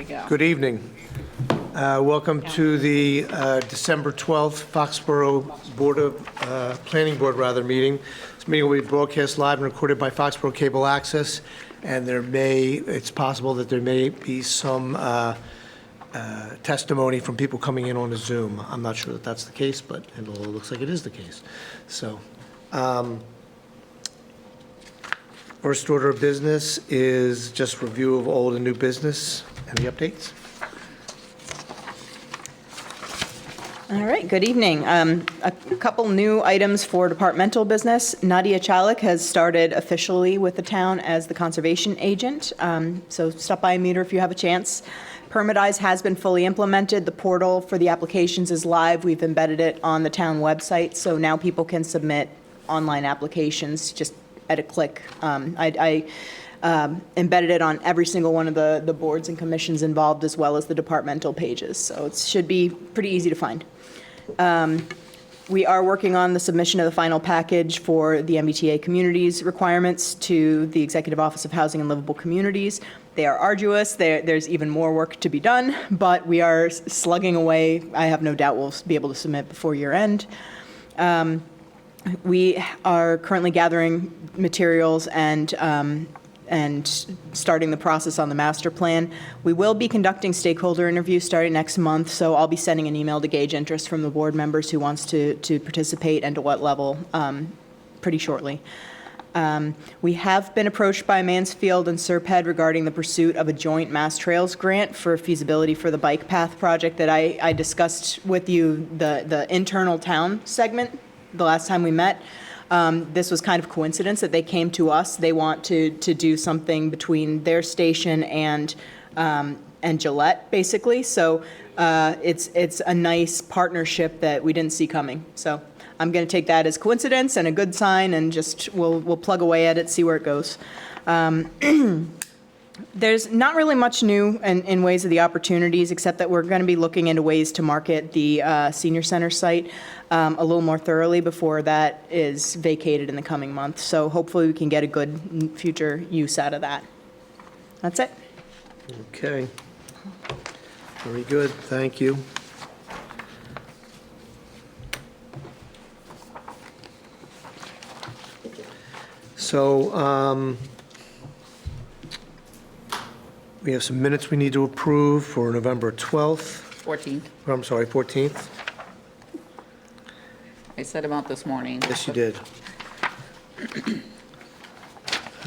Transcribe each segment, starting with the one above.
go. Good evening. Welcome to the December 12th Foxborough Planning Board meeting. This meeting will be broadcast live and recorded by Foxborough Cable Access, and it's possible that there may be some testimony from people coming in on the Zoom. I'm not sure that that's the case, but it looks like it is the case. So, first order of business is just review of old and new business. Any updates? All right, good evening. A couple new items for departmental business. Nadia Chalik has started officially with the town as the conservation agent. So stop by and meet her if you have a chance. Permitize has been fully implemented. The portal for the applications is live. We've embedded it on the town website, so now people can submit online applications just at a click. I embedded it on every single one of the boards and commissions involved, as well as the departmental pages, so it should be pretty easy to find. We are working on the submission of the final package for the MBTA communities requirements to the Executive Office of Housing and Livable Communities. They are arduous. There's even more work to be done, but we are slugging away. I have no doubt we'll be able to submit before year end. We are currently gathering materials and starting the process on the master plan. We will be conducting stakeholder interviews starting next month, so I'll be sending an email to gauge interest from the board members who wants to participate and to what level pretty shortly. We have been approached by Mansfield and Serped regarding the pursuit of a joint Mass Trails grant for feasibility for the bike path project that I discussed with you, the internal town segment, the last time we met. This was kind of coincidence that they came to us. They want to do something between their station and Gillette, basically. So it's a nice partnership that we didn't see coming. So I'm going to take that as coincidence and a good sign, and just we'll plug away at it, see where it goes. There's not really much new in ways of the opportunities, except that we're going to be looking into ways to market the senior center site a little more thoroughly before that is vacated in the coming months. So hopefully we can get a good future use out of that. That's it. Okay. Very good. Thank you. So, we have some minutes we need to approve for November 12th. 14th. I'm sorry, 14th. I set them out this morning. Yes, you did.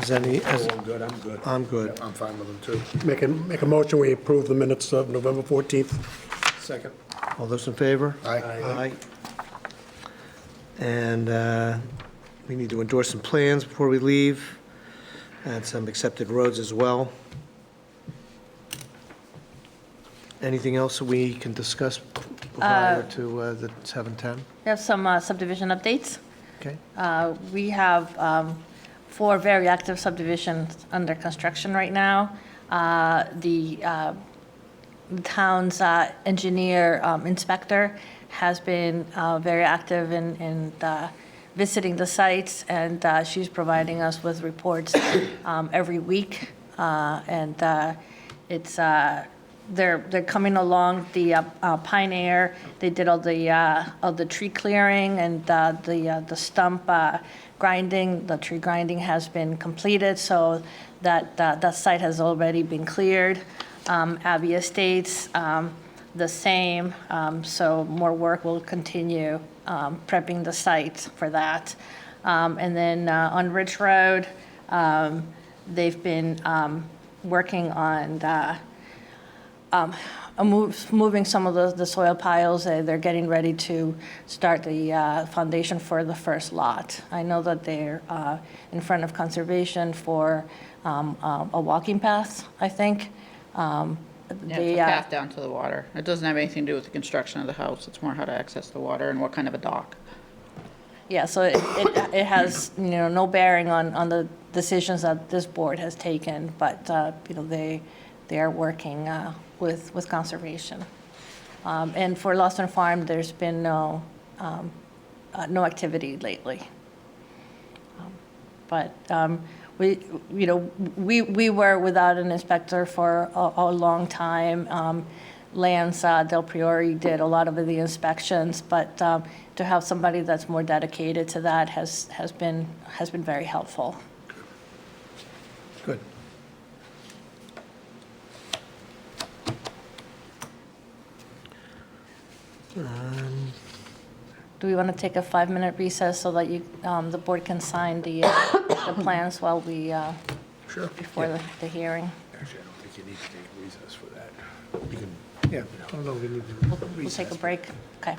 Is any? I'm good, I'm good. I'm good. I'm fine with them, too. Make a motion, we approve the minutes of November 14th. Second. All those in favor? Aye. Aye. And we need to endorse some plans before we leave, and some accepted roads as well. Anything else that we can discuss prior to the 7:10? We have some subdivision updates. Okay. We have 4 very active subdivisions under construction right now. The town's engineer inspector has been very active in visiting the sites, and she's providing us with reports every week. They're coming along the Pine Air. They did all the tree clearing, and the stump grinding. The tree grinding has been completed, so that site has already been cleared. Abbey Estates, the same. So more work will continue prepping the site for that. And then on Ridge Road, they've been working on moving some of the soil piles. They're getting ready to start the foundation for the first lot. I know that they're in front of conservation for a walking path, I think. Yeah, it's a path down to the water. It doesn't have anything to do with the construction of the house. It's more how to access the water and what kind of a dock. Yeah, so it has no bearing on the decisions that this board has taken, but they are working with conservation. And for Lawton Farm, there's been no activity lately. But we were without an inspector for a long time. Lance Del Priori did a lot of the inspections, but to have somebody that's more dedicated to that has been very helpful. Good. Do we want to take a 5-minute recess so that the board can sign the plans while we, Sure. before the hearing? Actually, I don't think you need to take a recess for that. You can, Yeah, I don't know, we need to We'll take a break. Okay.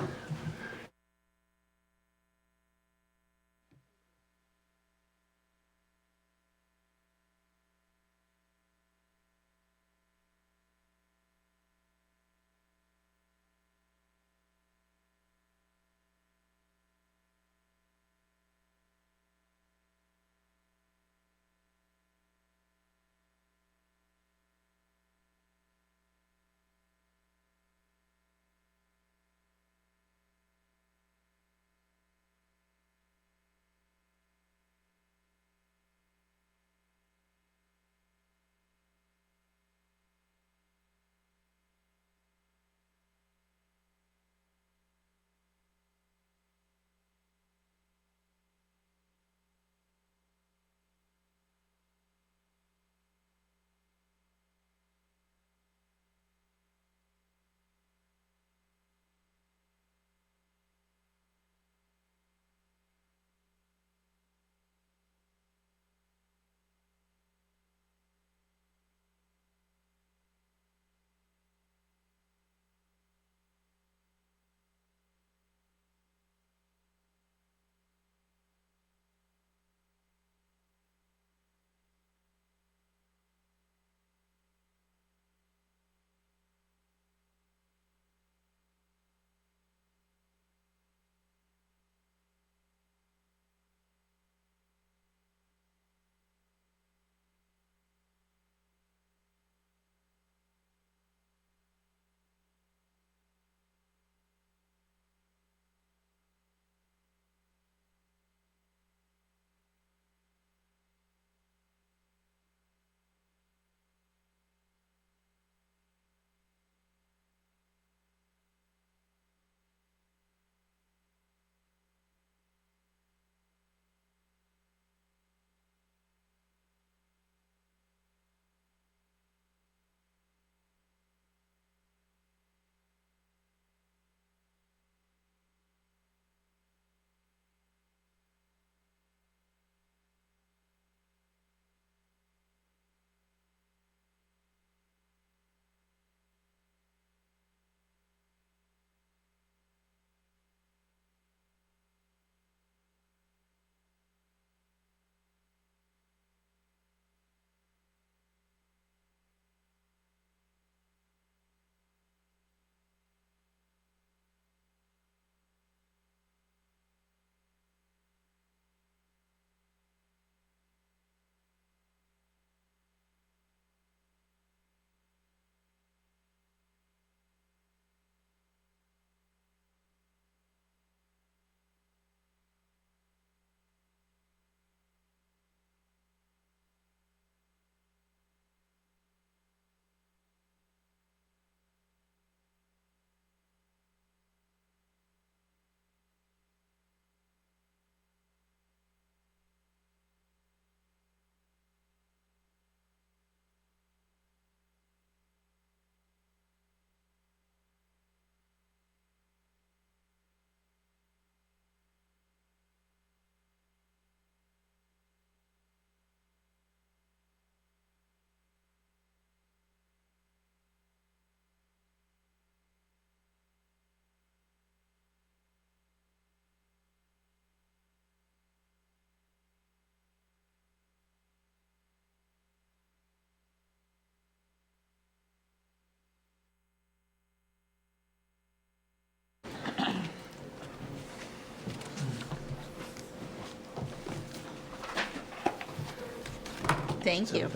Thank you.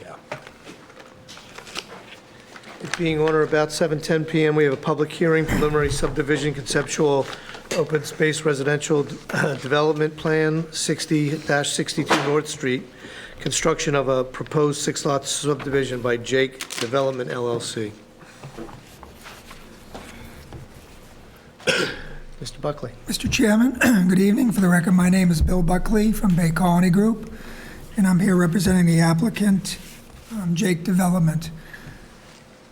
yeah. It being on or about 7:10 PM, we have a public hearing, preliminary subdivision conceptual Open Space Residential Development Plan, 60-62 North Street, construction of a proposed 6-lot subdivision by Jake Development LLC. Mr. Buckley. Mr. Chairman, good evening. For the record, my name is Bill Buckley from Bay Colony Group, and I'm here representing the applicant, Jake Development.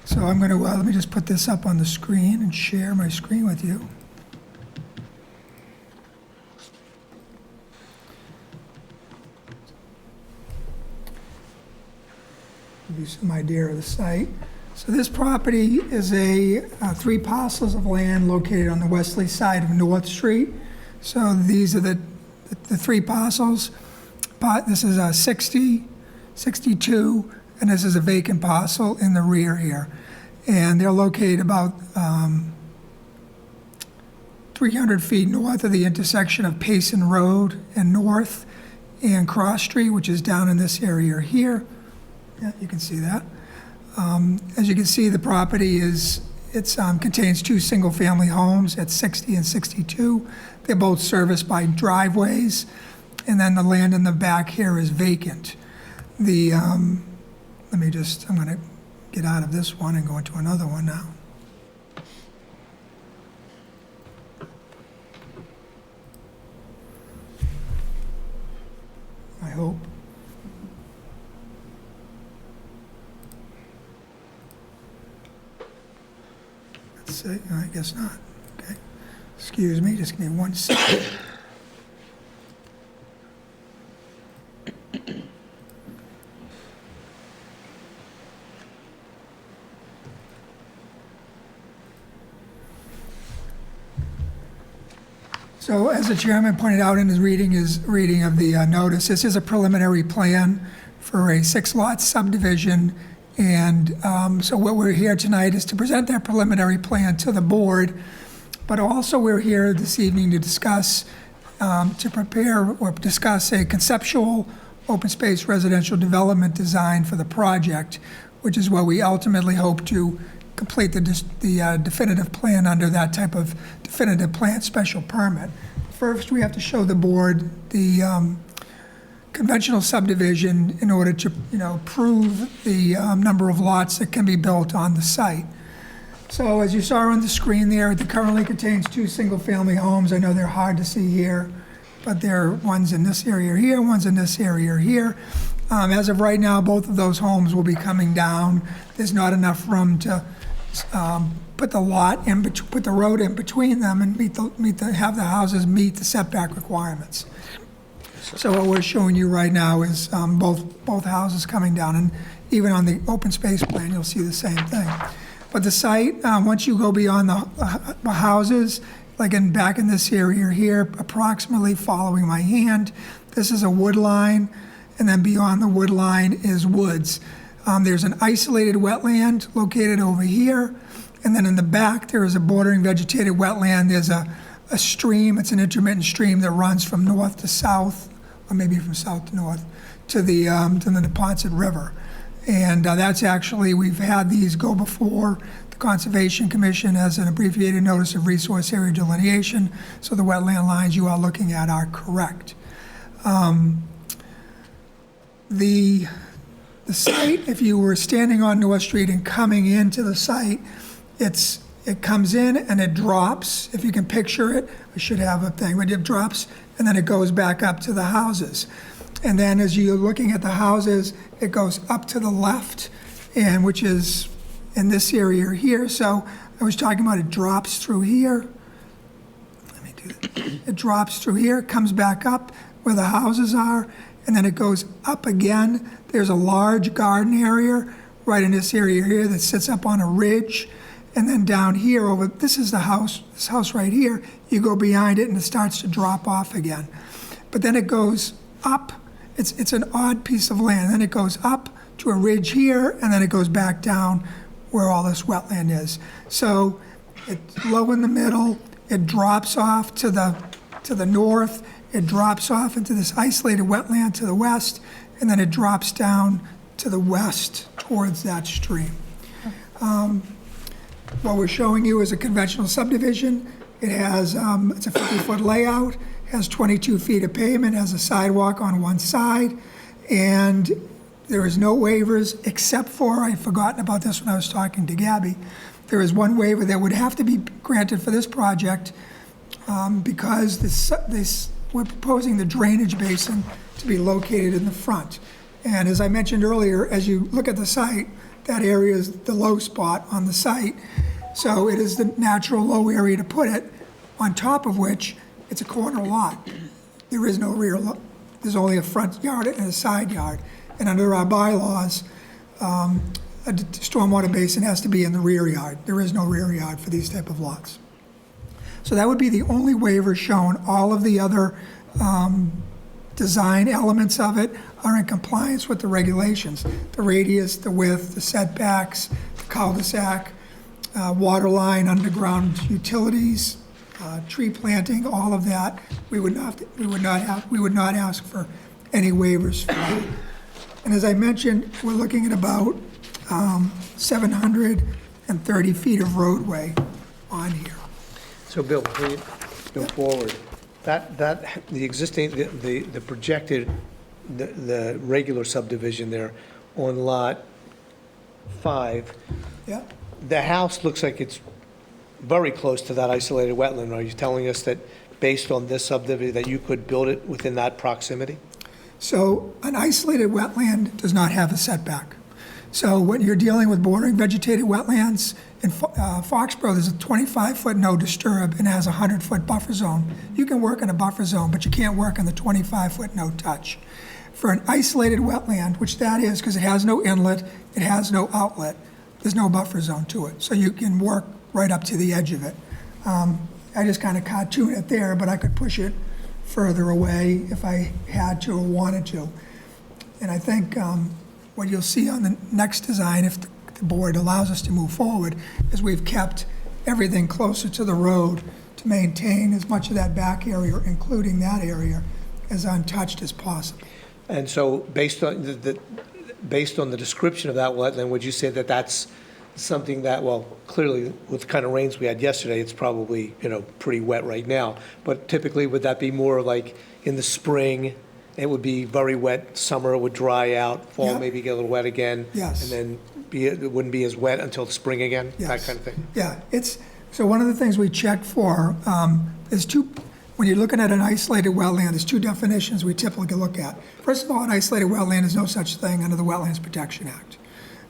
So I'm going to, let me just put this up on the screen and share my screen with you. Give you some idea of the site. So this property is a 3 parcels of land located on the westerly side of North Street. So these are the 3 parcels. This is a 60, 62, and this is a vacant parcel in the rear here. And they're located about 300 feet north of the intersection of Payson Road and North and Cross Street, which is down in this area here. Yeah, you can see that. As you can see, the property contains 2 single-family homes at 60 and 62. They're both serviced by driveways, and then the land in the back here is vacant. I'm going to get out of this one and go into another one now. I hope. Let's see, I guess not. Okay. Excuse me, just give me 1 second. So as the chairman pointed out in his reading of the notice, this is a preliminary plan for a 6-lot subdivision. And so what we're here tonight is to present that preliminary plan to the board, but also we're here this evening to discuss a conceptual open space residential development design for the project, which is what we ultimately hope to complete the definitive plan under that type of definitive plan special permit. First, we have to show the board the conventional subdivision in order to, prove the number of lots that can be built on the site. So as you saw on the screen there, it currently contains 2 single-family homes. I know they're hard to see here, but there are ones in this area here, ones in this area here. As of right now, both of those homes will be coming down. There's not enough room to put the road in between them and have the houses meet the setback requirements. So what we're showing you right now is both houses coming down, and even on the open space plan, you'll see the same thing. But the site, once you go beyond the houses, like back in this area here, approximately following my hand, this is a wood line, and then beyond the wood line is woods. There's an isolated wetland located over here, and then in the back there is a bordering vegetated wetland. There's a stream, it's an intermittent stream that runs from north to south, or maybe from south to north, to the Neponset River. And that's actually, we've had these go before the Conservation Commission as an abbreviated notice of resource area delineation, so the wetland lines you are looking at are correct. The site, if you were standing on North Street and coming into the site, it comes in and it drops. If you can picture it, I should have a thing, but it drops and then it goes back up to the houses. And then as you're looking at the houses, it goes up to the left, and which is in this area here. So I was talking about it drops through here. Let me do that. It drops through here, comes back up where the houses are, and then it goes up again. There's a large garden area right in this area here that sits up on a ridge. And then down here over, this is the house, this house right here, you go behind it and it starts to drop off again. But then it goes up, it's an odd piece of land. Then it goes up to a ridge here, and then it goes back down where all this wetland is. So it's low in the middle, it drops off to the north, it drops off into this isolated wetland to the west, and then it drops down to the west towards that stream. What we're showing you is a conventional subdivision. It has, it's a 50-foot layout, has 22 feet of pavement, has a sidewalk on one side, and there is no waivers except for, I'd forgotten about this when I was talking to Gabby, there is one waiver that would have to be granted for this project because we're proposing the drainage basin to be located in the front. And as I mentioned earlier, as you look at the site, that area is the low spot on the site. So it is the natural low area to put it, on top of which it's a corner lot. There is no rear lot. There's only a front yard and a side yard. And under our bylaws, a stormwater basin has to be in the rear yard. There is no rear yard for these type of lots. So that would be the only waiver shown. All of the other design elements of it are in compliance with the regulations. The radius, the width, the setbacks, the cul-de-sac, water line, underground utilities, tree planting, all of that. We would not ask for any waivers for that. And as I mentioned, we're looking at about 730 feet of roadway on here. So Bill, before you go forward, the existing, the projected, the regular subdivision there on lot 5, Yeah. the house looks like it's very close to that isolated wetland. Are you telling us that based on this subdivision, that you could build it within that proximity? So an isolated wetland does not have a setback. So when you're dealing with bordering vegetated wetlands, in Foxborough, there's a 25-foot no disturb and has a 100-foot buffer zone. You can work in a buffer zone, but you can't work in the 25-foot no touch. For an isolated wetland, which that is because it has no inlet, it has no outlet, there's no buffer zone to it. So you can work right up to the edge of it. I just kind of cartoon it there, but I could push it further away if I had to or wanted to. And I think what you'll see on the next design, if the board allows us to move forward, is we've kept everything closer to the road to maintain as much of that back area, including that area, as untouched as possible. And so based on the description of that wetland, would you say that that's something that, well, clearly with the kind of rains we had yesterday, it's probably, pretty wet right now, but typically would that be more like in the spring, it would be very wet, summer it would dry out, fall Yeah. maybe get a little wet again? Yes. And then it wouldn't be as wet until the spring again, that Yes. kind of thing? Yeah, so one of the things we check for, is when you're looking at an isolated wetland, there's two definitions we typically look at. First of all, an isolated wetland is no such thing under the Wetlands Protection Act.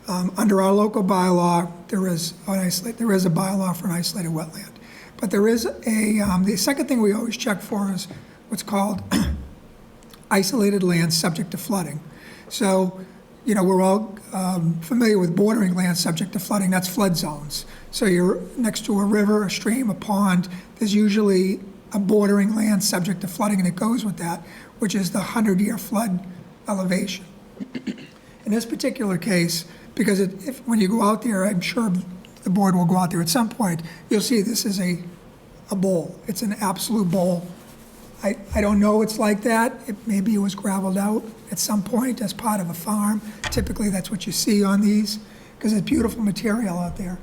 Under our local bylaw, there is a bylaw for an isolated wetland. But there is the second thing we always check for is what's called isolated land subject to flooding. So, we're all familiar with bordering land subject to flooding, that's flood zones. So you're next to a river, a stream, a pond, there's usually a bordering land subject to flooding, and it goes with that, which is the 100-year flood elevation. In this particular case, because when you go out there, I'm sure the board will go out there at some point, you'll see this is a bowl. It's an absolute bowl. I don't know it's like that. Maybe it was gravelled out at some point as part of a farm. Typically, that's what you see on these, because it's beautiful material out there.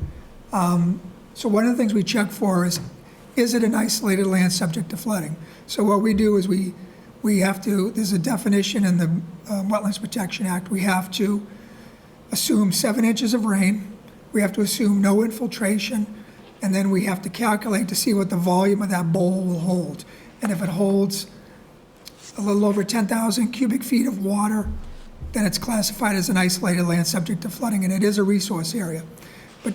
So one of the things we check for is it an isolated land subject to flooding? So what we do is we have to, there's a definition in the Wetlands Protection Act, we have to assume 7 inches of rain, we have to assume no infiltration, and then we have to calculate to see what the volume of that bowl will hold. And if it holds a little over 10,000 cubic feet of water, then it's classified as an isolated land subject to flooding, and it is a resource area. But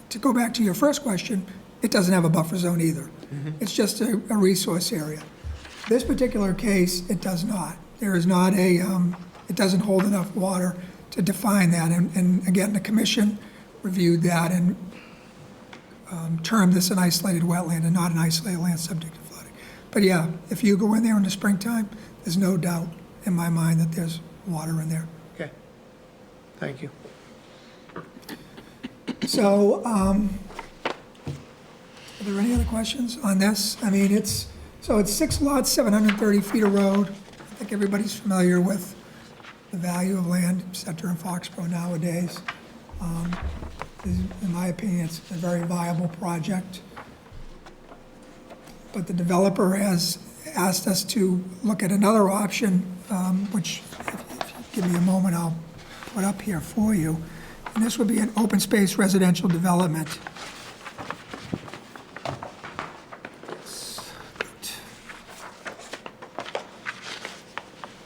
to go back to your first question, it doesn't have a buffer zone either. It's just a resource area. This particular case, it does not. There is not it doesn't hold enough water to define that. And again, the commission reviewed that and termed this an isolated wetland and not an isolated land subject to flooding. But yeah, if you go in there in the springtime, there's no doubt in my mind that there's water in there. Okay, thank you. So, are there any other questions on this? I mean, it's 6 lots, 730 feet of road. I think everybody's familiar with the value of land, et cetera, in Foxborough nowadays. In my opinion, it's a very viable project. but the developer has asked us to look at another option, which, if you give me a moment, I'll put up here for you. And this would be an open space residential development.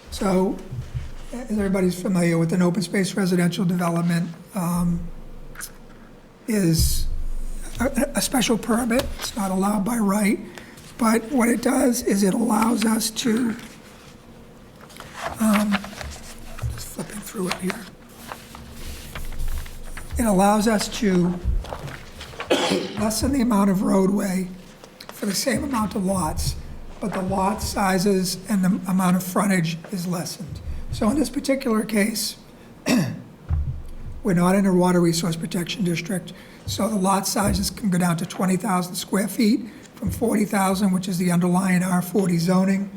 So, as everybody's familiar with, an open space residential development is a special permit. It's not allowed by right, but what it does is it allows us to, just flipping through it here. It allows us to lessen the amount of roadway for the same amount of lots, but the lot sizes and the amount of frontage is lessened. So in this particular case, we're not in a water resource protection district, so the lot sizes can go down to 20,000 square feet from 40,000, which is the underlying R40 zoning,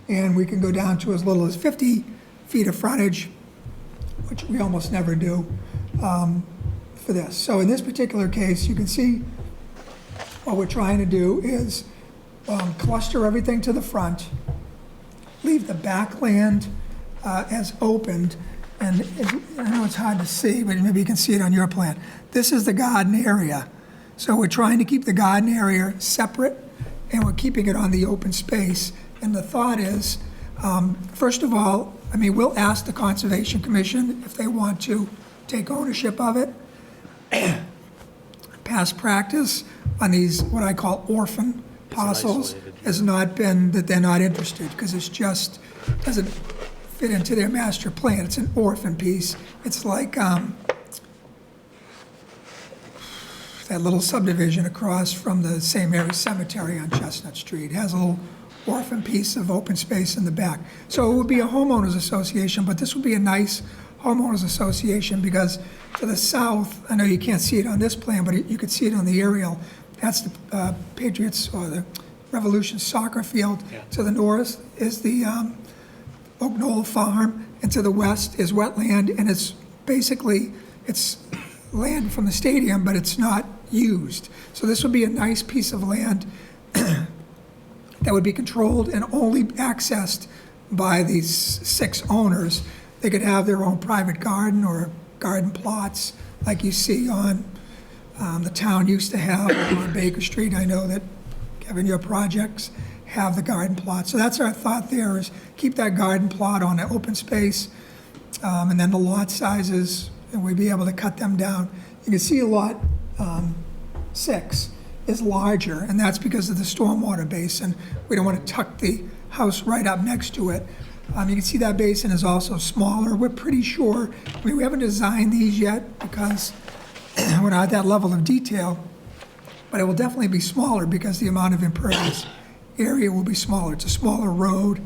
and we can go down to as little as 50 feet of frontage, which we almost never do for this. So in this particular case, you can see what we're trying to do is cluster everything to the front, leave the backland as opened, and I know it's hard to see, but maybe you can see it on your plan. This is the garden area. So we're trying to keep the garden area separate, and we're keeping it on the open space. And the thought is, first of all, I mean, we'll ask the Conservation Commission if they want to take ownership of it. Past practice on these, what I call orphan parcels, has not been that they're not interested, because it's just, doesn't fit into their master plan. It's an orphan piece. It's like that little subdivision across from the St. Mary's Cemetery on Chestnut Street. It has a little orphan piece of open space in the back. So it would be a homeowners association, but this would be a nice homeowners association, because to the south, I know you can't see it on this plan, but you could see it on the aerial. That's the Patriots or the Revolution soccer field. Yeah. To the north is the Oak Knoll Farm, and to the west is wetland, and it's basically, it's land from the stadium, but it's not used. So this would be a nice piece of land that would be controlled and only accessed by these 6 owners. They could have their own private garden or garden plots like you see on, the town used to have on Baker Street. I know that, Kevin, your projects have the garden plot. So that's our thought there, is keep that garden plot on the open space, and then the lot sizes, and we'd be able to cut them down. You can see lot 6 is larger, and that's because of the stormwater basin. We don't want to tuck the house right up next to it. You can see that basin is also smaller. We're pretty sure, I mean, we haven't designed these yet because we're not at that level of detail, but it will definitely be smaller because the amount of impervious area will be smaller. It's a smaller road,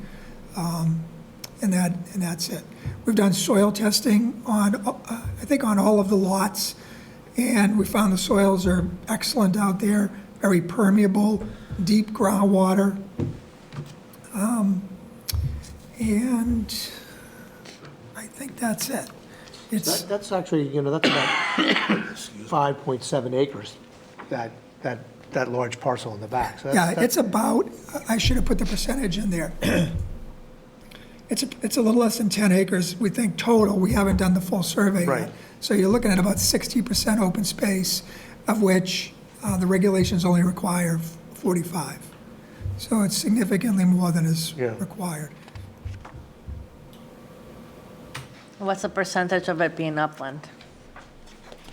and that's it. We've done soil testing on, I think, on all of the lots, and we found the soils are excellent out there, very permeable, deep groundwater. And I think that's it. It's, That's actually, that's about 5.7 acres, that large parcel in the back. So yeah, it's about, I should have put the percentage in there. It's a little less than 10 acres, we think, total. We haven't done the full survey Right. yet. So you're looking at about 60% open space, of which the regulations only require 45. So it's significantly more than is required. What's the percentage of it being upland?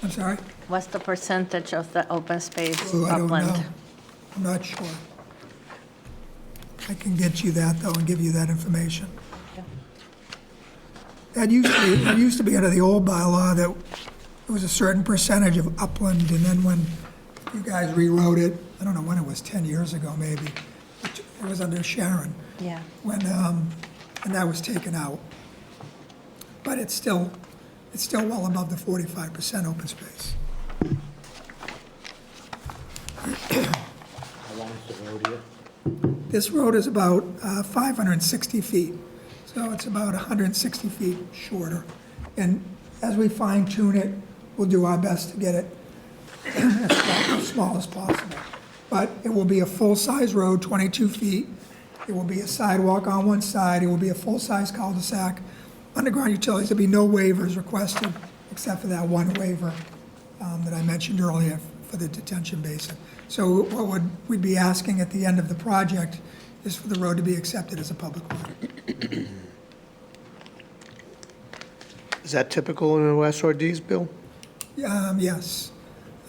I'm sorry? What's the percentage of the open space Oh, I don't upland? know. I'm not sure. I can get you that, though, and give you that information. That used to be under the old bylaw, that it was a certain percentage of upland, and then when you guys rewrote it, I don't know when it was, 10 years ago maybe, it was under Sharon. Yeah. When, and that was taken out. But it's still well above the 45% open space. How long is the road here? This road is about 560 feet, so it's about 160 feet shorter. And as we fine tune it, we'll do our best to get it as small as possible. but it will be a full-size road, 22 feet. It will be a sidewalk on one side. It will be a full-size cul-de-sac. Underground utilities, there'll be no waivers requested, except for that one waiver that I mentioned earlier for the detention basin. So what we'd be asking at the end of the project is for the road to be accepted as a public road. Is that typical in OSRDs, Bill? Yes.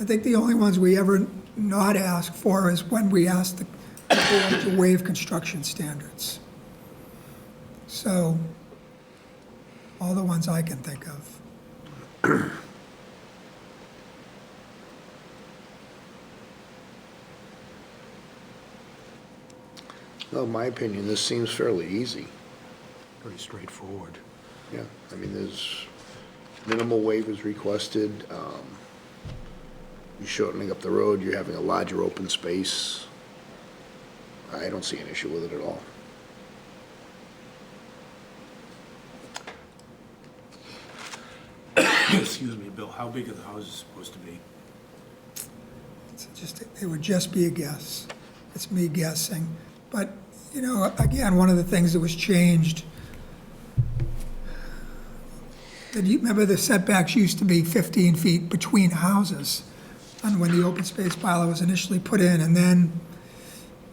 I think the only ones we ever not ask for is when we ask the board to waive construction standards. So, all the ones I can think of. Well, in my opinion, this seems fairly easy. Pretty straightforward. Yeah, I mean, there's minimal waivers requested. You're shortening up the road, you're having a larger open space. I don't see an issue with it at all. Excuse me, Bill, how big are the houses supposed to be? It would just be a guess. It's me guessing. But, you know, again, one of the things that was changed, remember the setbacks used to be 15 feet between houses, and when the open space bylaw was initially put in, and then,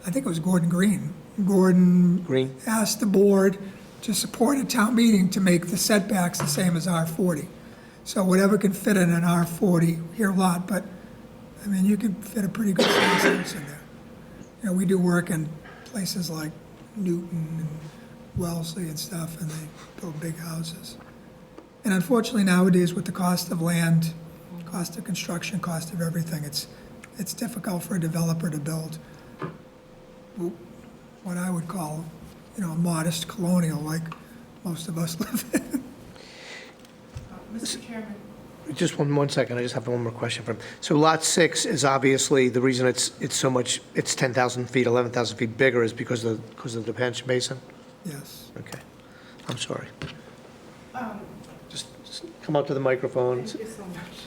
I think it was Gordon Green. Gordon asked the board to support a town meeting to make the setbacks the same as R40. So whatever can fit in an R40, here a lot, but, I mean, you can fit a pretty good size house in there. You know, we do work in places like Newton and Wellesley and stuff, and they build big houses. And unfortunately nowadays with the cost of land, cost of construction, cost of everything, it's difficult for a developer to build what I would call, you know, a modest colonial like most of us live in. Mr. Chairman. Just one second, I just have one more question for him. So Lot 6 is obviously, the reason it's so much, it's 10,000 feet, 11,000 feet bigger is because of the detention basin? Yes. Okay, I'm sorry. Just come up to the microphone. Thank you so much.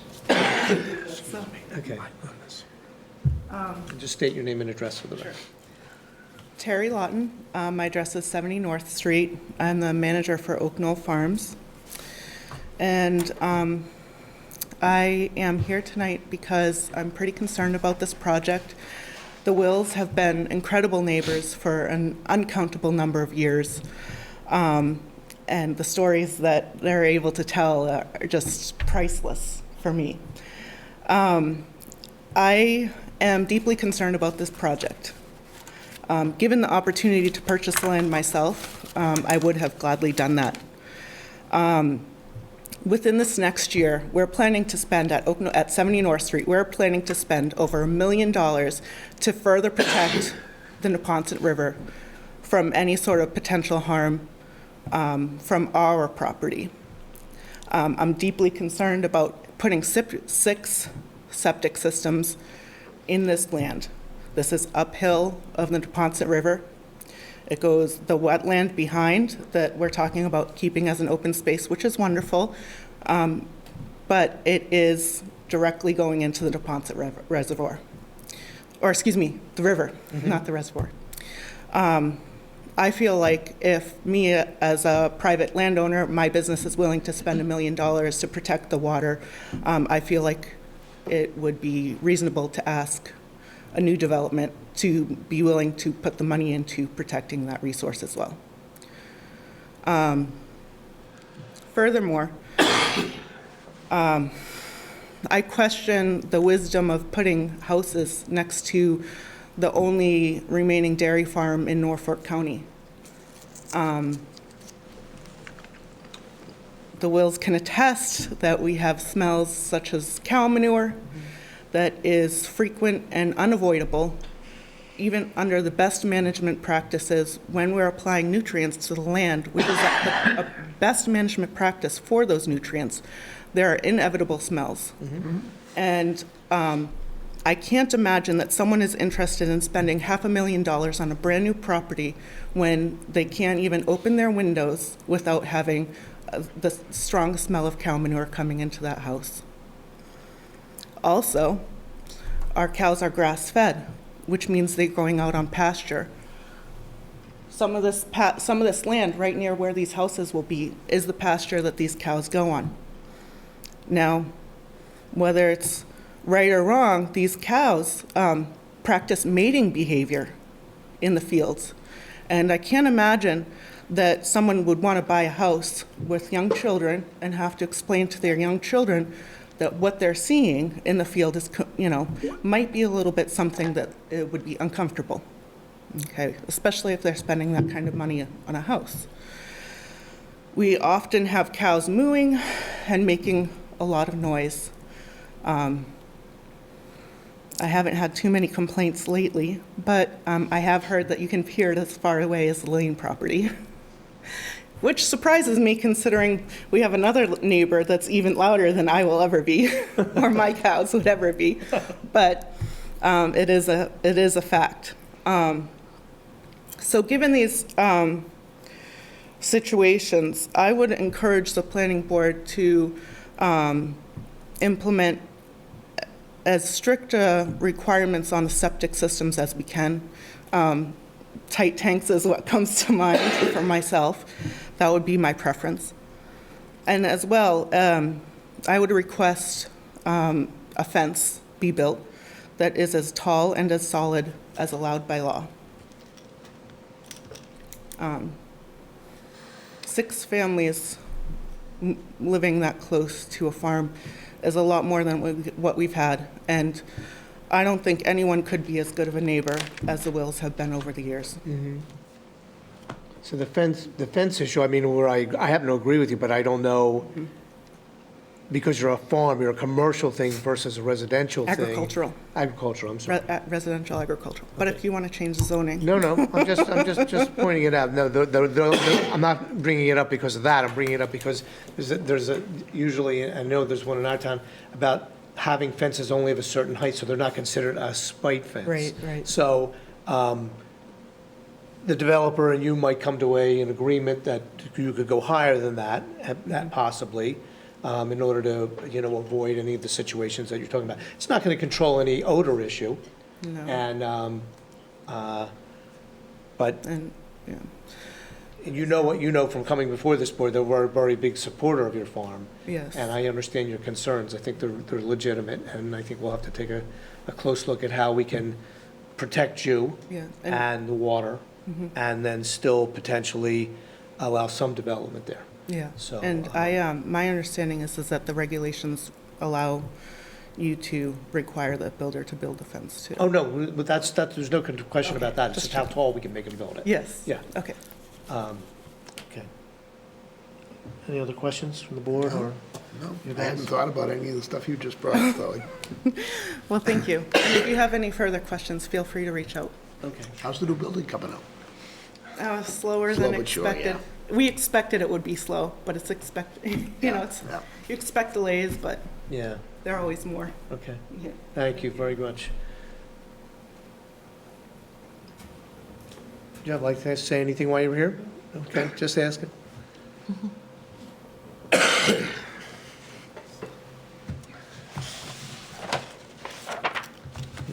Okay. Just state your name and address for the record. Terri Lawton. My address is 70 North Street. I'm the manager for Oak Knoll Farms. And I am here tonight because I'm pretty concerned about this project. The Wills have been incredible neighbors for an uncountable number of years. And the stories that they're able to tell are just priceless for me. I am deeply concerned about this project. Given the opportunity to purchase the land myself, I would have gladly done that. Within this next year, we're planning to spend at 70 North Street, we're planning to spend over $1 million to further protect the Neponset River from any sort of potential harm from our property. I'm deeply concerned about putting 6 septic systems in this land. This is uphill of the Neponset River. It goes the wetland behind that we're talking about keeping as an open space, which is wonderful, but it is directly going into the Neponset Reservoir. Or excuse me, the river, not the reservoir. I feel like if me as a private landowner, my business is willing to spend $1 million to protect the water, I feel like it would be reasonable to ask a new development to be willing to put the money into protecting that resource as well. Furthermore, I question the wisdom of putting houses next to the only remaining dairy farm in Norfolk County. The Wills can attest that we have smells such as cow manure that is frequent and unavoidable, even under the best management practices when we're applying nutrients to the land, which is a best management practice for those nutrients. There are inevitable smells. And I can't imagine that someone is interested in spending $500,000 on a brand new property when they can't even open their windows without having the strong smell of cow manure coming into that house. Also, our cows are grass-fed. which means they're going out on pasture. Some of this land right near where these houses will be is the pasture that these cows go on. Now, whether it's right or wrong, these cows practice mating behavior in the fields. And I can't imagine that someone would want to buy a house with young children and have to explain to their young children that what they're seeing in the field is, might be a little bit something that it would be uncomfortable. Okay, especially if they're spending that kind of money on a house. We often have cows mooing and making a lot of noise. I haven't had too many complaints lately, but I have heard that you can hear it as far away as the Lane property, which surprises me considering we have another neighbor that's even louder than I will ever be, or my cows would ever be. But it is a fact. So given these situations, I would encourage the planning board to implement as strict requirements on the septic systems as we can. Tight tanks is what comes to mind for myself. That would be my preference. And as well, I would request a fence be built that is as tall and as solid as allowed by law. 6 families living that close to a farm is a lot more than what we've had, and I don't think anyone could be as good of a neighbor as the Wills have been over the years. So the fence issue, I mean, where I happen to agree with you, but I don't know, because you're a farm, you're a commercial thing versus a residential thing. Agricultural. Agricultural, I'm sorry. Residential agricultural. But if you want to change the zoning. No, I'm just pointing it out. No, I'm not bringing it up because of that. I'm bringing it up because there's usually, I know there's one in our town, about having fences only of a certain height, so they're not considered a spite fence. Right. So the developer and you might come to an agreement that you could go higher than that possibly, in order to, avoid any of the situations that you're talking about. It's not going to control any odor issue. No. And, but And, yeah. and you know what you know from coming before this board, that we're a very big supporter of your farm. Yes. And I understand your concerns. I think they're legitimate, and I think we'll have to take a close look at how we can protect you Yeah, and the water, and then still potentially allow some development there. Yeah, So, and my understanding is that the regulations allow you to require the builder to build a fence too. Oh, no, but there's no question about that. It's just how tall we can make them build it. Yes. Yeah. Okay. Okay. Any other questions from the board, or? No, You I guys? hadn't thought about any of the stuff you just brought up, Kelly. Well, thank you. And if you have any further questions, feel free to reach out. Okay. How's the new building coming out? Slower Slow than but sure, expected. We expected it would be slow, but it's expected, Yeah. you expect delays, but Yeah, there are always more. okay. Yeah. Thank you very much. Would you like to say anything while you were here? Okay, just asking.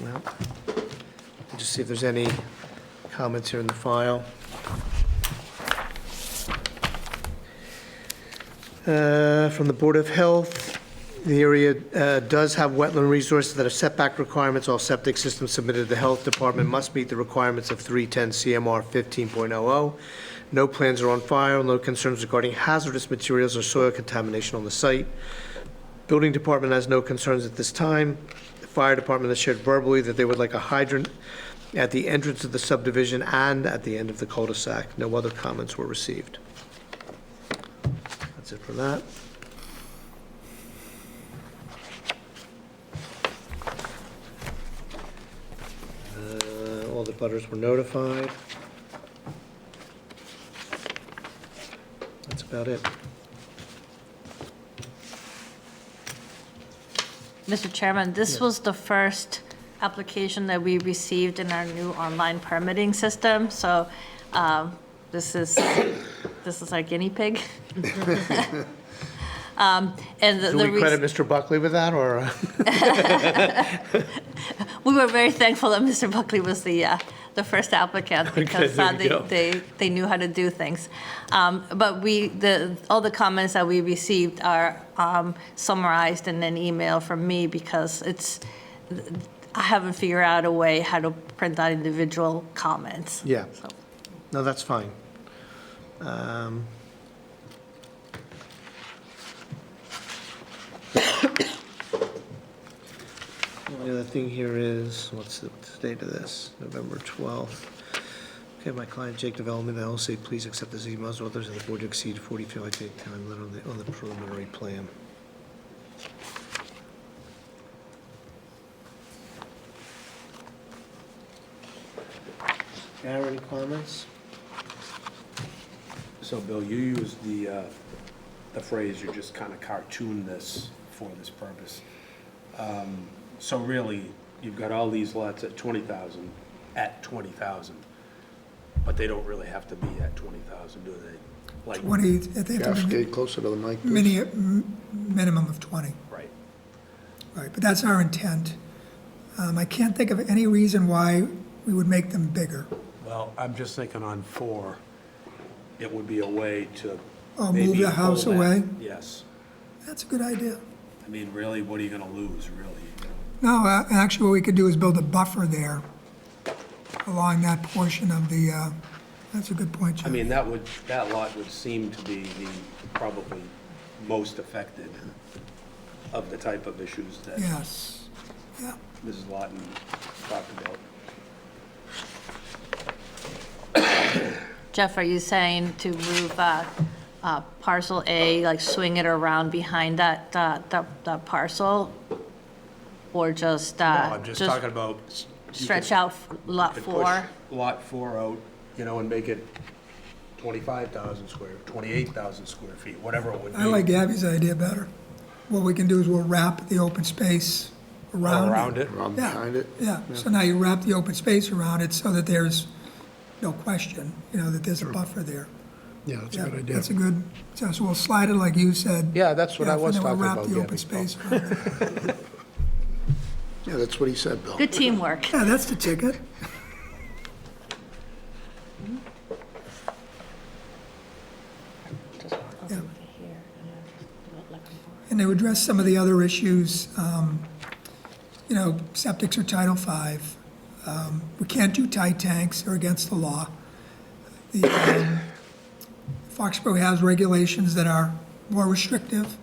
Well, I'll just see if there's any comments here in the file. From the Board of Health, the area does have wetland resources that have setback requirements. All septic systems submitted to the Health Department must meet the requirements of 310 CMR 15.00. No plans are on file, no concerns regarding hazardous materials or soil contamination on the site. Building Department has no concerns at this time. The Fire Department has shared verbally that they would like a hydrant at the entrance of the subdivision and at the end of the cul-de-sac. No other comments were received. That's it for that. All the butters were notified. That's about it. Mr. Chairman, this was the first application that we received in our new online permitting system, so this is our guinea pig. And Do we credit Mr. Buckley with that, or? we were very thankful that Mr. Buckley was the first applicant because there we go. they knew how to do things. But all the comments that we received are summarized in an email from me because I haven't figured out a way how to print out individual comments. Yeah. So. No, that's fine. The other thing here is, what's the date of this? November 12th. Okay, my client, Jake Development, LLC, please accept this email as authors of the board to exceed 45 day time limit on the preliminary plan. Gary, any comments? So, Bill, you used the phrase, you just kind of cartoon this for this purpose. So really, you've got all these lots at 20,000, but they don't really have to be at 20,000, do they? Like, 20, I think, Jeff, get closer to the mic, please. minimum of 20. right. Right, but that's our intent. I can't think of any reason why we would make them bigger. Well, I'm just thinking on 4, it would be a way to Oh, maybe move the house pull that. away? Yes. That's a good idea. I mean, really, what are you gonna lose, really? No, actually, what we could do is build a buffer there along that portion of the, that's a good point, Jeff. I mean, that lot would seem to be the probably most affected of the type of issues that Yes, yeah. Mrs. Lawton talked about. Jeff, are you saying to move parcel A, like swing it around behind that parcel? Or just, No, I'm just talking about. stretch out lot You could 4? push Lot 4 out, and make it 25,000 28,000 square feet, whatever it would be. I like Gabby's idea better. What we can do is we'll wrap the open space around it. Around it? Around Yeah. behind it? Yeah, so now you wrap the open space around it so that there's no question, that there's a buffer there. Yeah, that's a Yeah, good idea. that's a good, so we'll slide it like you said. Yeah, that's what I Jeff, was and then talking we'll about, wrap the open Gabby. space around it. Yeah, that's what he said, Bill. Good teamwork. Yeah, that's the ticket. Yeah. And to address some of the other issues, septics are Title V. We can't do tight tanks, they're against the law. The Foxborough has regulations that are more restrictive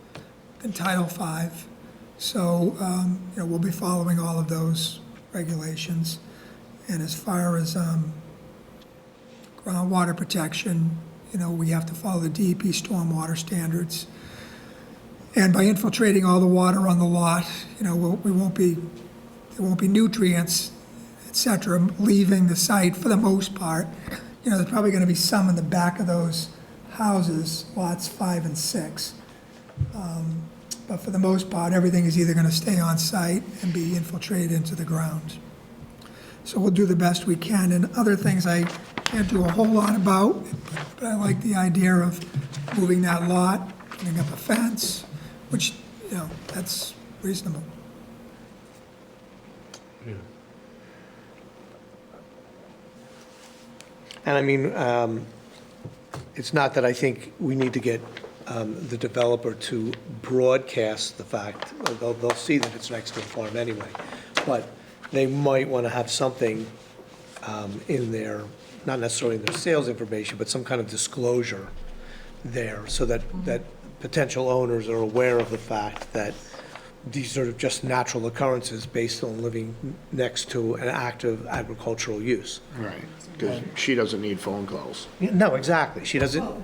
than Title V. So, we'll be following all of those regulations. And as far as groundwater protection, we have to follow the DEP stormwater standards. And by infiltrating all the water on the lot, there won't be nutrients, et cetera, leaving the site for the most part. There's probably going to be some in the back of those houses, lots 5 and 6. But for the most part, everything is either going to stay on site and be infiltrated into the ground. So we'll do the best we can. And other things I can't do a whole lot about, but I like the idea of moving that lot, putting up a fence, which, that's reasonable. And I mean, it's not that I think we need to get the developer to broadcast the fact, they'll see that it's next to a farm anyway, but they might want to have something in their, not necessarily in their sales information, but some kind of disclosure there, so that potential owners are aware of the fact that these are just natural occurrences based on living next to an active agricultural use. Right, because she doesn't need phone calls. No, exactly, she doesn't,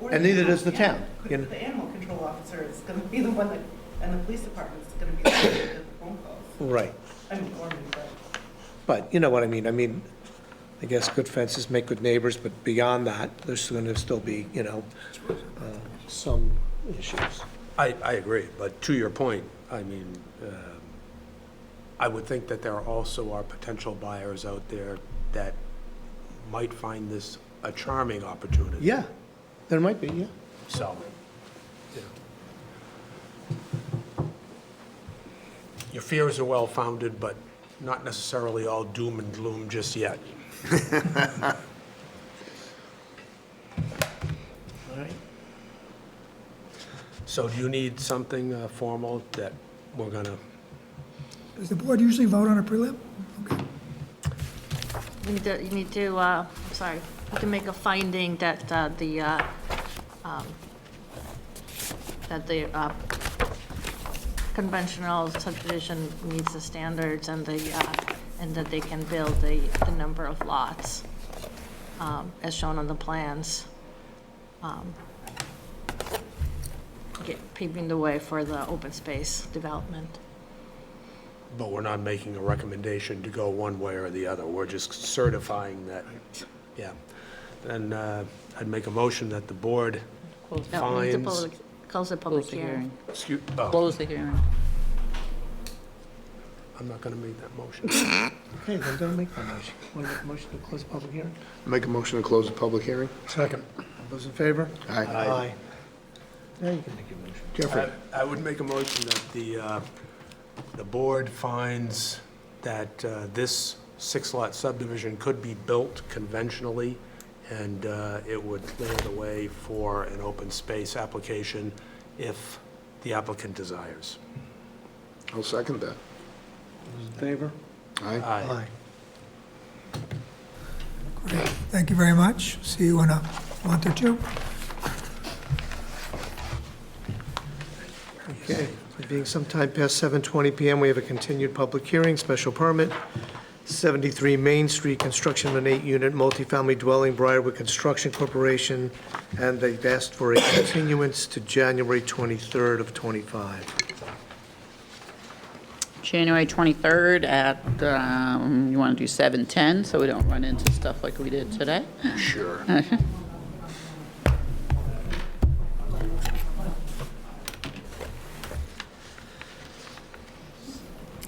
and neither does the town. The animal control officer is going to be the one that, and the police department is going to be the one that did the phone calls. Right, I mean, or me, but. but you know what I mean, I guess good fences make good neighbors, but beyond that, there's going to still be, some issues. I agree, but to your point, I would think that there also are potential buyers out there that might find this a charming opportunity. Yeah, there might be, yeah. So, your fears are well-founded, but not necessarily all doom and gloom just yet. All right. So do you need something formal that we're gonna, Does the board usually vote on a prelim? Okay. You need to, I'm sorry, you have to make a finding that the conventional subdivision meets the standards and and that they can build the number of lots as shown on the plans. Paving the way for the open space development. but we're not making a recommendation to go one way or the other, we're just certifying that, yeah. And I'd make a motion that the board Close No, we need to finds. close the public close the hearing. hearing. Close the hearing. I'm not gonna make that motion. Okay, then don't make that motion. Want to make a motion to close the public hearing? Make a motion to close the public hearing? Second. All those in favor? Aye. Aye. Now you can make your motion. Jeffrey? I would make a motion that the board finds that this six-lot subdivision could be built conventionally, and it would clear the way for an open space application if the applicant desires. I'll second that. Those in favor? Aye. Aye. Great. Thank you very much. See you in a month or two. Okay, it being sometime past 7:20 PM, we have a continued public hearing, special permit, 73 Main Street, construction of an 8-unit multifamily dwelling, Briarwood Construction Corporation, and they've asked for a continuance to January 23rd of '25. January 23rd at, you want to do 7:10, so we don't run into stuff like we did today? Sure.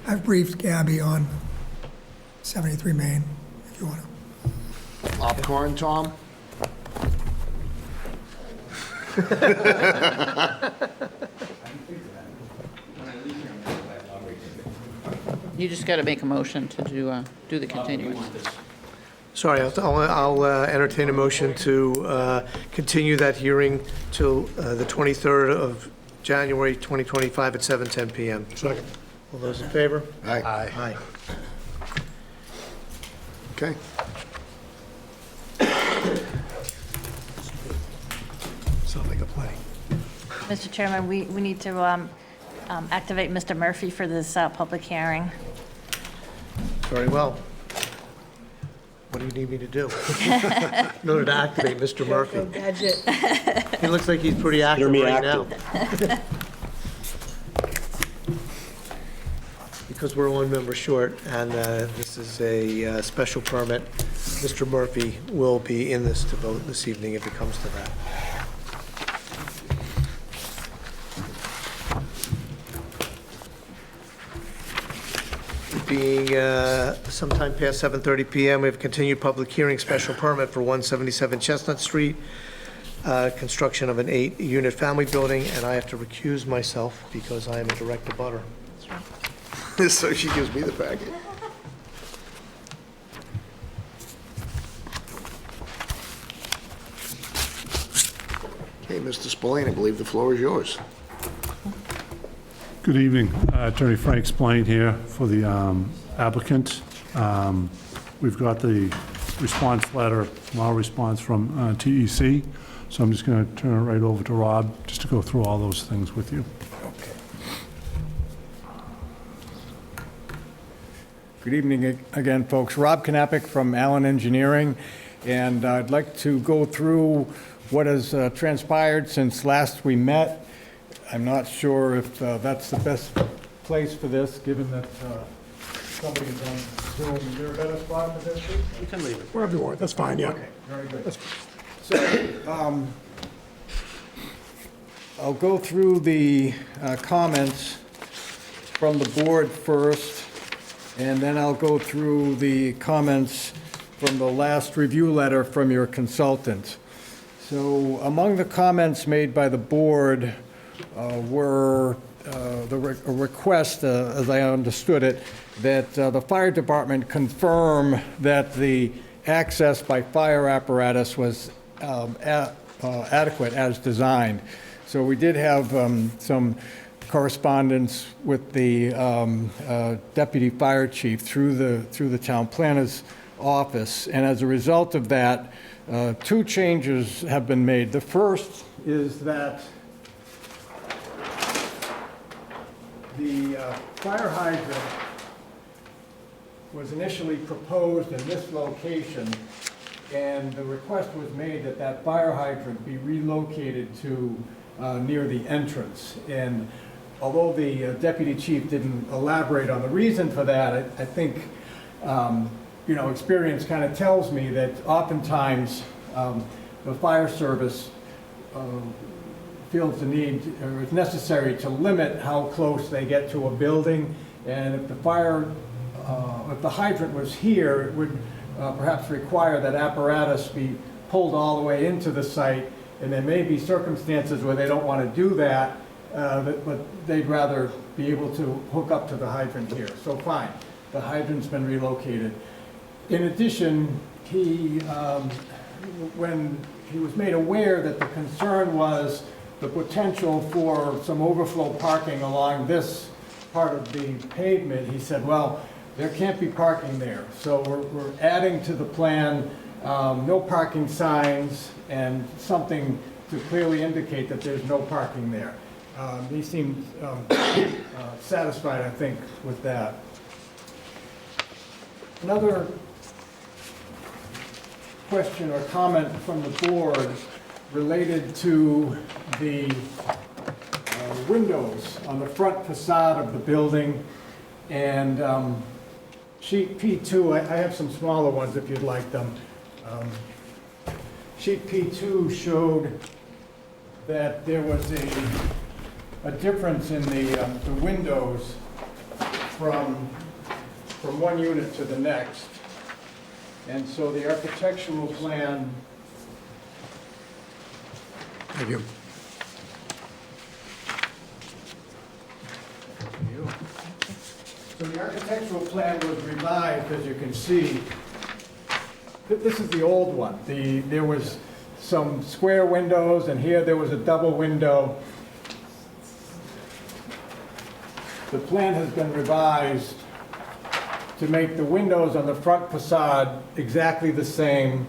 I've briefed Gabby on 73 Main, if you want to. Popcorn, Tom? You just got to make a motion to do the continuance. Sorry, I'll entertain a motion to continue that hearing till the 23rd of January 2025 at 7:10 PM. Second. All those in favor? Aye. Aye. Okay. Sounds like a play. Mr. Chairman, we need to activate Mr. Murphy for this public hearing. Very well. What do you need me to do? In order to activate Mr. Murphy. He looks like he's pretty active right now. Because we're one member short, and this is a special permit, Mr. Murphy will be in this to vote this evening if it comes to that. Being sometime past 7:30 PM, we have continued public hearing, special permit for 177 Chestnut Street, construction of an 8-unit family building, and I have to recuse myself because I am a direct abutter. So she gives me the packet. Okay, Mr. Spillane, I believe the floor is yours. Good evening. Attorney Frank Spillane here for the applicant. We've got the response letter, our response from TEC, so I'm just going to turn it right over to Rob just to go through all those things with you. Good evening again, folks. Rob Knappich from Allen Engineering, and I'd like to go through what has transpired since last we met. I'm not sure if that's the best place for this, given that somebody's on Zoom. Is there a better spot for this? You can leave it. Wherever you want, that's fine, yeah. Okay, very good. So, I'll go through the comments from the board first, and then I'll go through the comments from the last review letter from your consultant. So among the comments made by the board were the request, as I understood it, that the fire department confirm that the access by fire apparatus was adequate as designed. So we did have some correspondence with the deputy fire chief through the town planner's office, and as a result of that, 2 changes have been made. The first is that the fire hydrant was initially proposed in this location, and the request was made that that fire hydrant be relocated to near the entrance. And although the deputy chief didn't elaborate on the reason for that, I think, experience kind of tells me that oftentimes the fire service feels the need, or it's necessary to limit how close they get to a building. And if if the hydrant was here, it would perhaps require that apparatus be pulled all the way into the site. And there may be circumstances where they don't want to do that, but they'd rather be able to hook up to the hydrant here. So fine, the hydrant's been relocated. In addition, when he was made aware that the concern was the potential for some overflow parking along this part of the pavement, he said, well, there can't be parking there. So we're adding to the plan no parking signs and something to clearly indicate that there's no parking there. He seemed satisfied, I think, with that. Another question or comment from the board related to the windows on the front facade of the building. And sheet P2, I have some smaller ones if you'd like them. Sheet P2 showed that there was a difference in the windows from one unit to the next. And so the architectural plan. Thank you. So the architectural plan was revised, as you can see. This is the old one. There was some square windows, and here there was a double window. The plan has been revised to make the windows on the front facade exactly the same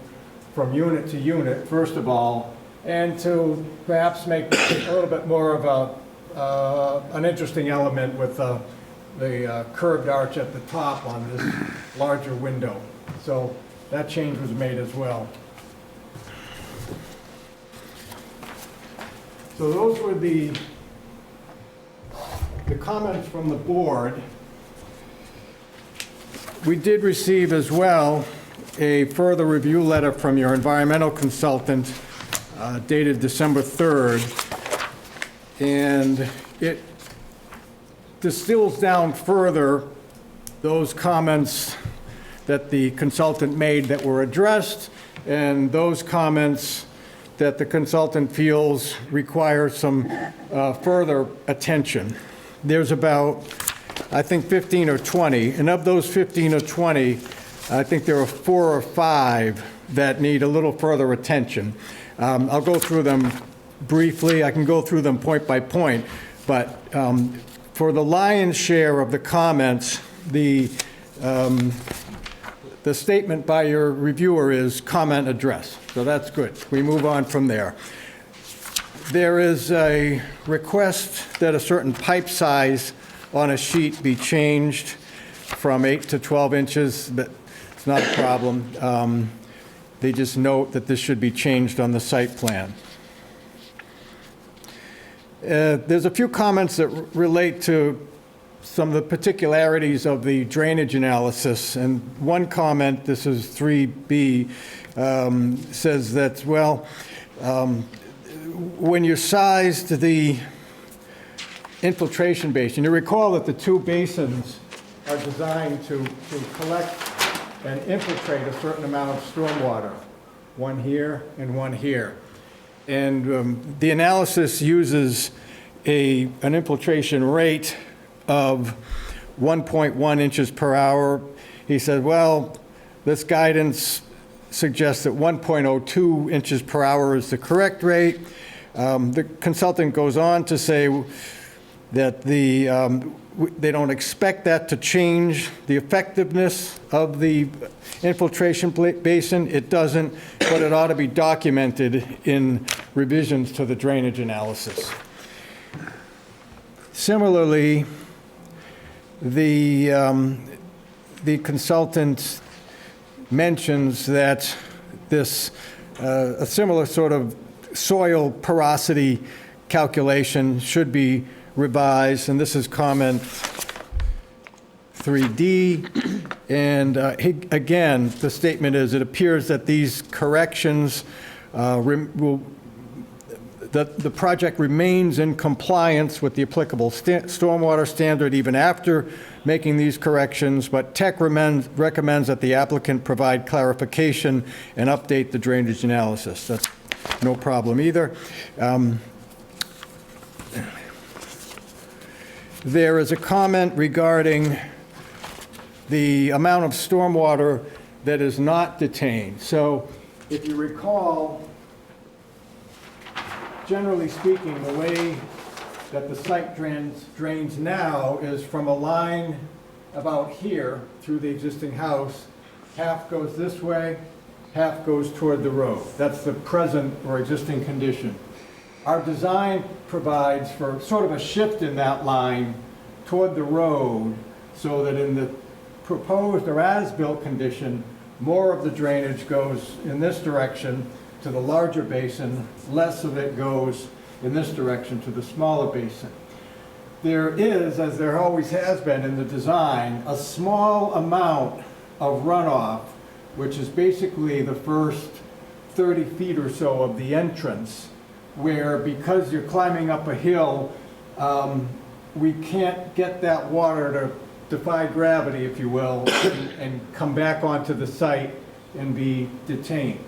from unit to unit, first of all, and to perhaps make a little bit more of an interesting element with the curved arch at the top on this larger window. So that change was made as well. So those were the comments from the board. We did receive as well a further review letter from your environmental consultant dated December 3rd. And it distills down further those comments that the consultant made that were addressed, and those comments that the consultant feels require some further attention. There's about, I think, 15 or 20, and of those 15 or 20, I think there are 4 or 5 that need a little further attention. I'll go through them briefly. I can go through them point by point, but for the lion's share of the comments, the statement by your reviewer is comment address, so that's good. We move on from there. There is a request that a certain pipe size on a sheet be changed from 8 to 12 inches, but it's not a problem. They just note that this should be changed on the site plan. There's a few comments that relate to some of the particularities of the drainage analysis. And one comment, this is 3B, says that, well, when you sized the infiltration basin, you recall that the 2 basins are designed to collect and infiltrate a certain amount of stormwater, one here and one here. And the analysis uses an infiltration rate of 1.1 inches per hour. He said, well, this guidance suggests that 1.02 inches per hour is the correct rate. The consultant goes on to say that they don't expect that to change the effectiveness of the infiltration basin. It doesn't, but it ought to be documented in revisions to the drainage analysis. Similarly, the consultant mentions that this, a similar sort of soil porosity calculation should be revised, and this is comment 3D. And again, the statement is, it appears that these corrections that the project remains in compliance with the applicable stormwater standard even after making these corrections, but Tech recommends that the applicant provide clarification and update the drainage analysis. That's no problem either. There is a comment regarding the amount of stormwater that is not detained. So if you recall, generally speaking, the way that the site drains now is from a line about here through the existing house. Half goes this way, half goes toward the road. That's the present or existing condition. Our design provides for sort of a shift in that line toward the road, so that in the proposed or as-built condition, more of the drainage goes in this direction to the larger basin, less of it goes in this direction to the smaller basin. There is, as there always has been in the design, a small amount of runoff, which is basically the first 30 feet or so of the entrance, where because you're climbing up a hill, we can't get that water to defy gravity, if you will, and come back onto the site and be detained.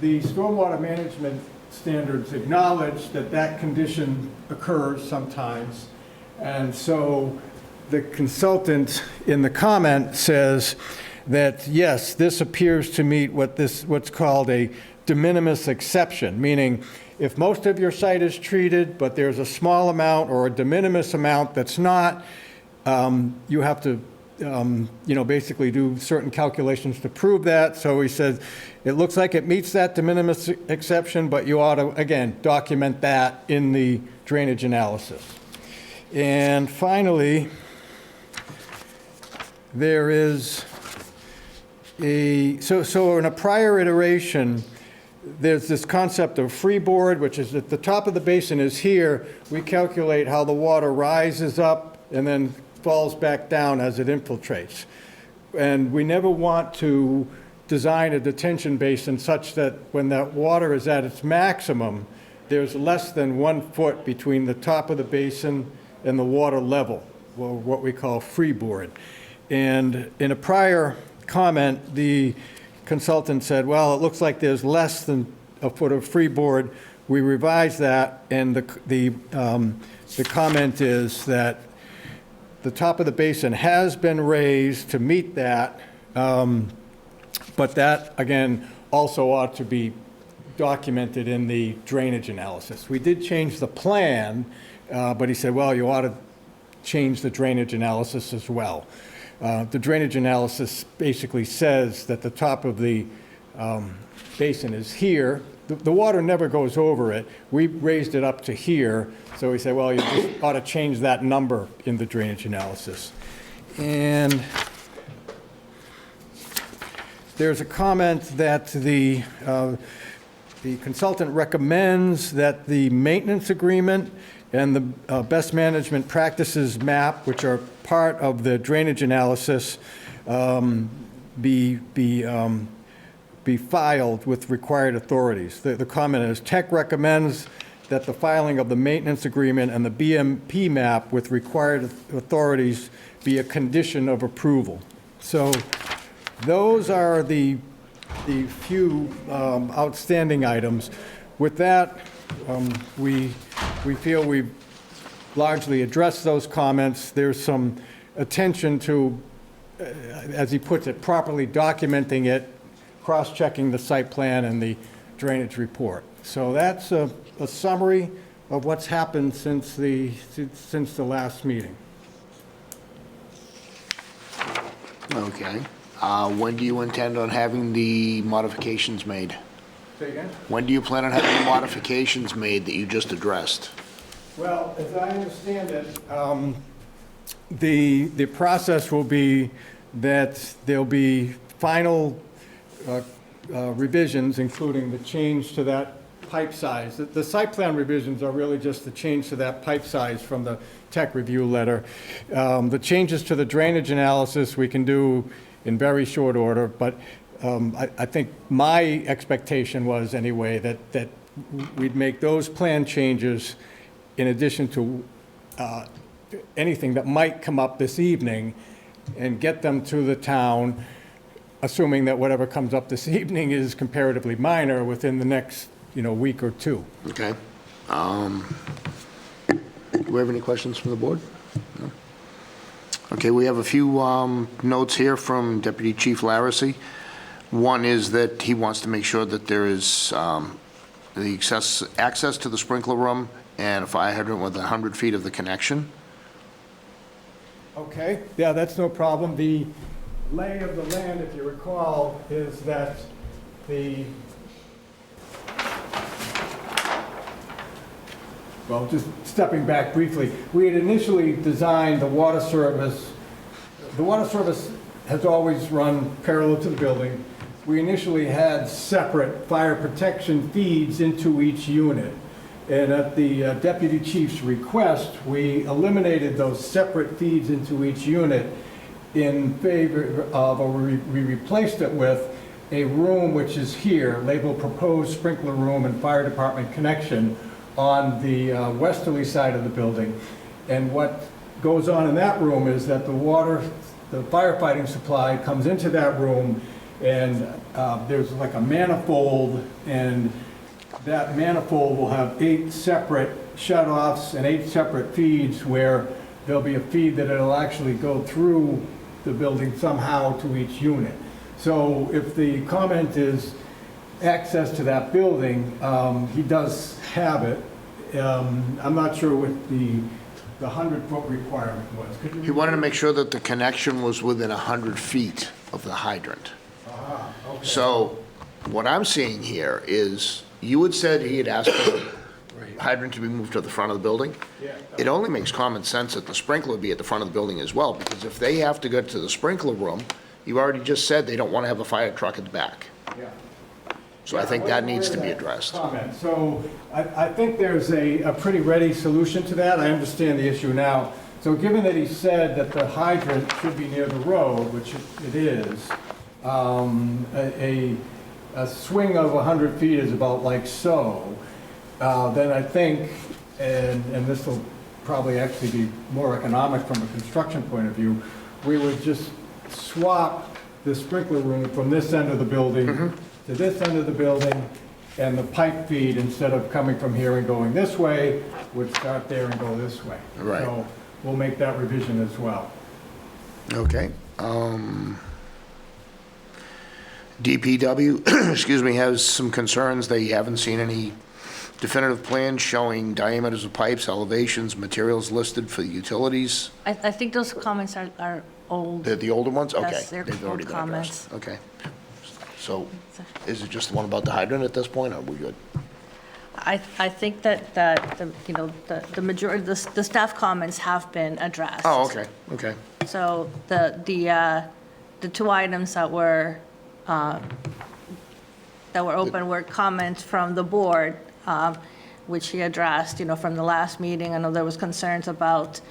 The stormwater management standards acknowledge that that condition occurs sometimes, and so the consultant in the comment says that yes, this appears to meet what's called a de minimis exception, meaning if most of your site is treated, but there's a small amount or a de minimis amount that's not, you have to basically do certain calculations to prove that. So he says, it looks like it meets that de minimis exception, but you ought to, again, document that in the drainage analysis. And finally, there is so in a prior iteration, there's this concept of freeboard, which is at the top of the basin is here. We calculate how the water rises up and then falls back down as it infiltrates. And we never want to design a detention basin such that when that water is at its maximum, there's less than 1 foot between the top of the basin and the water level, or what we call freeboard. And in a prior comment, the consultant said, well, it looks like there's less than a foot of freeboard. We revised that, and the comment is that the top of the basin has been raised to meet that, but that, again, also ought to be documented in the drainage analysis. We did change the plan, but he said, well, you ought to change the drainage analysis as well. The drainage analysis basically says that the top of the basin is here. The water never goes over it. We raised it up to here, so we say, well, you just ought to change that number in the drainage analysis. And there's a comment that the consultant recommends that the maintenance agreement and the best management practices map, which are part of the drainage analysis, be filed with required authorities. The comment is, Tech recommends that the filing of the maintenance agreement and the BMP map with required authorities be a condition of approval. So those are the few outstanding items. With that, we feel we've largely addressed those comments. There's some attention to, as he puts it, properly documenting it, cross-checking the site plan and the drainage report. So that's a summary of what's happened since the last meeting. Okay. When do you intend on having the modifications made? Say again? When do you plan on having the modifications made that you just addressed? Well, as I understand it, the process will be that there'll be final revisions, including the change to that pipe size. The site plan revisions are really just the change to that pipe size from the tech review letter. The changes to the drainage analysis we can do in very short order, but I think my expectation was anyway that we'd make those plan changes in addition to anything that might come up this evening and get them to the town, assuming that whatever comes up this evening is comparatively minor within the next, week or two. Okay. Do we have any questions from the board? No? Okay, we have a few notes here from Deputy Chief Larissy. One is that he wants to make sure that there is the access to the sprinkler room and a fire hydrant within 100 feet of the connection. Okay, yeah, that's no problem. The lay of the land, if you recall, is that well, just stepping back briefly, we had initially designed the water service. The water service has always run parallel to the building. We initially had separate fire protection feeds into each unit. And at the deputy chief's request, we eliminated those separate feeds into each unit in favor of, or we replaced it with a room which is here, labeled proposed sprinkler room and fire department connection on the westerly side of the building. And what goes on in that room is that the firefighting supply comes into that room, and there's like a manifold, and that manifold will have 8 separate shutoffs and 8 separate feeds, where there'll be a feed that it'll actually go through the building somehow to each unit. So if the comment is access to that building, he does have it. I'm not sure what the 100-foot requirement was. He wanted to make sure that the connection was within 100 feet of the hydrant. Okay. So what I'm seeing here is, you had said he had asked for the hydrant to be moved to the front of the building. Yeah. It only makes common sense that the sprinkler be at the front of the building as well, because if they have to go to the sprinkler room, you already just said they don't want to have a fire truck at the back. Yeah. So I think that needs to be addressed. Comment. So I think there's a pretty ready solution to that. I understand the issue now. So given that he said that the hydrant should be near the road, which it is, a swing of 100 feet is about like so, then I think, and this will probably actually be more economic from a construction point of view, we would just swap the sprinkler room from this end of the building to this end of the building, and the pipe feed, instead of coming from here and going this way, would start there and go this way. Right. So we'll make that revision as well. Okay. DPW, excuse me, has some concerns. They haven't seen any definitive plans showing diameters of pipes, elevations, materials listed for the utilities. I think those comments are old. They're the older ones? Okay. Yes, they're They've already old been addressed. comments. Okay. So is it just the one about the hydrant at this point, or are we good? I think that, the majority, the staff comments have been addressed. Oh, okay, okay. So the 2 items that were open were comments from the board, which he addressed, from the last meeting. I know there was concerns about,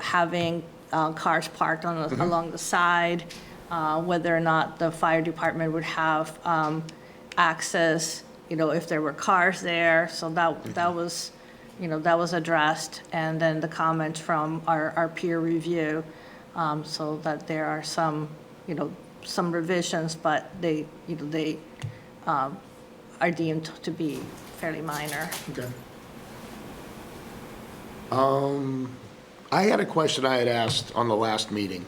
having cars parked along the side, whether or not the fire department would have access, if there were cars there. So that was, that was addressed. And then the comments from our peer review, so that there are some, some revisions, but they are deemed to be fairly minor. Okay. I had a question I had asked on the last meeting,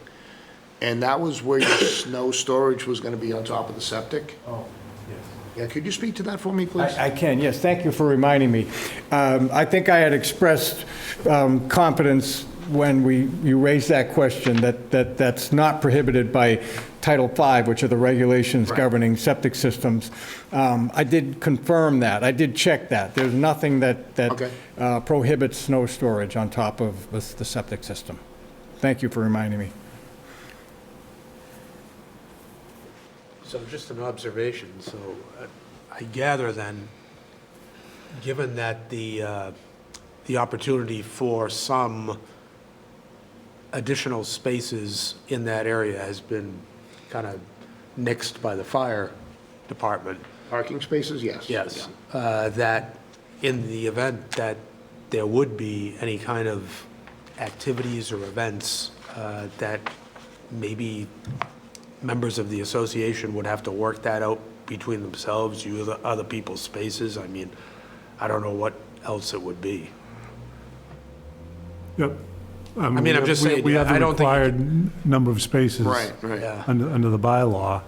and that was where your snow storage was gonna be on top of the septic? Oh, yes. Yeah, could you speak to that for me, please? I can, yes. Thank you for reminding me. I think I had expressed confidence when you raised that question, that's not prohibited by Title V, which are the regulations governing septic systems. I did confirm that. I did check that. There's nothing that prohibits snow storage on top of the septic system. Thank you for reminding me. So just an observation, so I gather then, given that the opportunity for some additional spaces in that area has been kind of nixed by the fire department. Parking spaces, yes. Yes, that in the event that there would be any kind of activities or events that maybe members of the association would have to work that out between themselves, use other people's spaces. I mean, I don't know what else it would be. Yep. I mean, I'm just saying, We have I the don't think you required number of spaces. Right. Yeah. Under the bylaw.